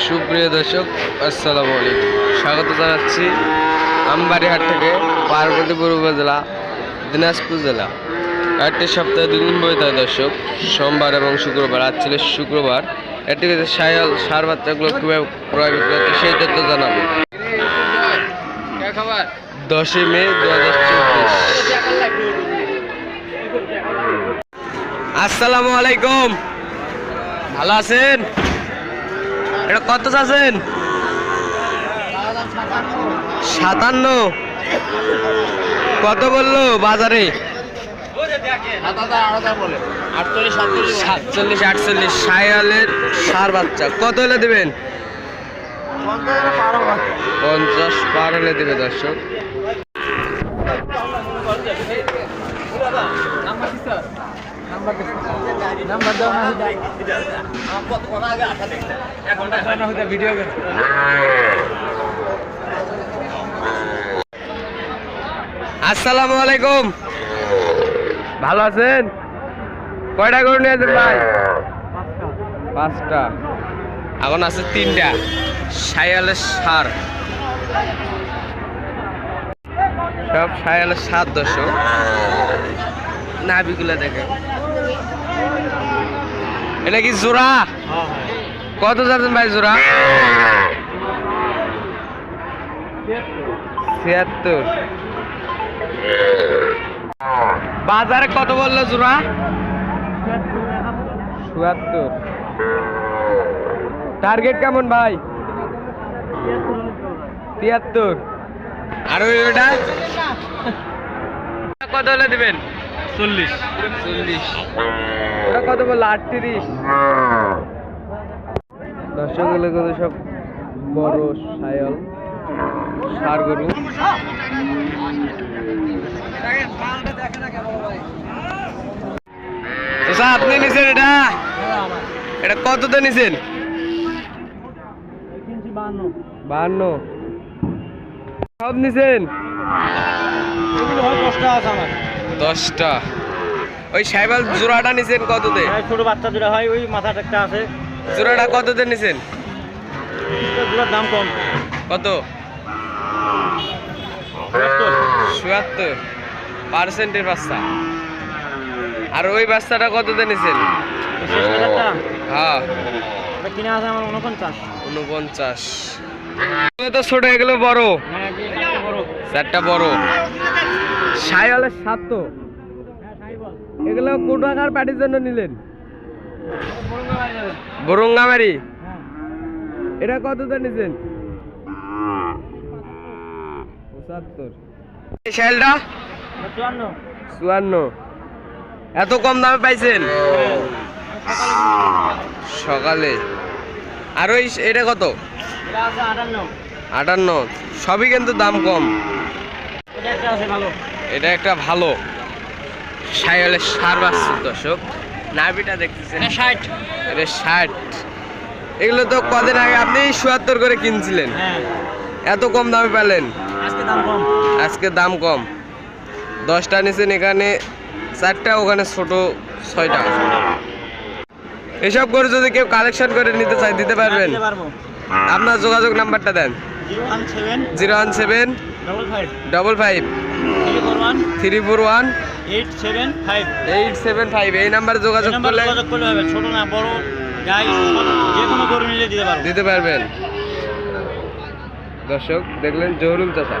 সুপ্রিয় দর্শক আসসালামু আলাইকুম, স্বাগত জানাচ্ছি আমবাড়িহাট থেকে পার্বতীপুর উপজেলা দিনাজপুর জেলা। একটি সপ্তাহে 2 দিন বই থাকে দর্শক, সোমবার এবং শুক্রবার। আজ ছিল শুক্রবার। এর থেকে শায়াল সার বাচ্চাগুলো কীভাবে ক্রয় বিক্রয় হচ্ছে সেই তথ্য জানাবো। 10 মে 2024। আসসালামু আলাইকুম, ভালো আছেন? এটা কত চাচ্ছেন? 57। কত বললো বাজারে? 47 48। শায়ালের সার বাচ্চা কত হলে দেবেন? 50 পার হলে দেবে দর্শক। আসসালামু আলাইকুম, ভালো আছেন? কয়টা গরু নিয়েছেন ভাই? 5টা। এখন আছে 3টা শায়ালের সার, সব শায়ালের সার দর্শক। নাভিগুলা দেখে। এটা কি জোড়া? কত যাচ্ছেন ভাই জোড়া? 76। বাজারে কত বললো জোড়া? 77। টার্গেট কেমন ভাই? 73। আর ওইটা কত হলে দেবেন? 40। ওটা কত বললো? 38। দর্শক গুলো কিন্তু সব বড় শায়াল সার গরু। আপনি নিছেন এটা? এটা কততে নিছেন? 52। সব নিছেন? 10টা। ওই সাইবাল জোড়াটা নিছেন কততে? ছোট বাচ্চা জোড়া হয়, ওই মাথাটা একটা আছে। জোড়াটা কততে নিছেন? জোড়ার দাম কম। কত? 77% বাচ্চা। আর ওই বাচ্চাটা কততে নিছেন? হ্যাঁ, কিনা আছে আমার 49। তো ছোট, এগুলো বড়। 4টা বড় শায়ালের সার। তো এগুলো কোন টাকার পার্টির জন্য নিলেন? বরঙ্গামারি। এটা কততে নিছেন? 75। এই শায়ালটা 54। এত কম দামে পাইছেন সকালে? আর ওই এটা কত? 58। সবই কিন্তু দাম কম। এটা একটা ভালো শায়ালের সার বাচ্চা দর্শক। নাভিটা দেখতেছেন। এটা 60। এগুলো তো কদিন আগে আপনি 77 করে কিনছিলেন, এত কম দামে পেলেন? আজকে দাম কম। 10টা নিছেন, এখানে 4টা, ওখানে ছোট 6টা। এসব করে যদি কেউ কালেকশন করে নিতে চায় দিতে পারবেন? আপনার যোগাযোগ নাম্বারটা দেন। 017 55 341 875। এই নাম্বারে যোগাযোগ করলে হবে। ছোট না বড় গাই যে কোনো গরু নিলে দিতে পারবেন। দর্শক দেখলেন জহুরুল চাচা।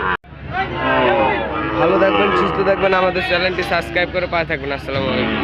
ভালো থাকবেন, সুস্থ থাকবেন, আমাদের চ্যানেলটি সাবস্ক্রাইব করে পাশে থাকবেন। আসসালামু আলাইকুম।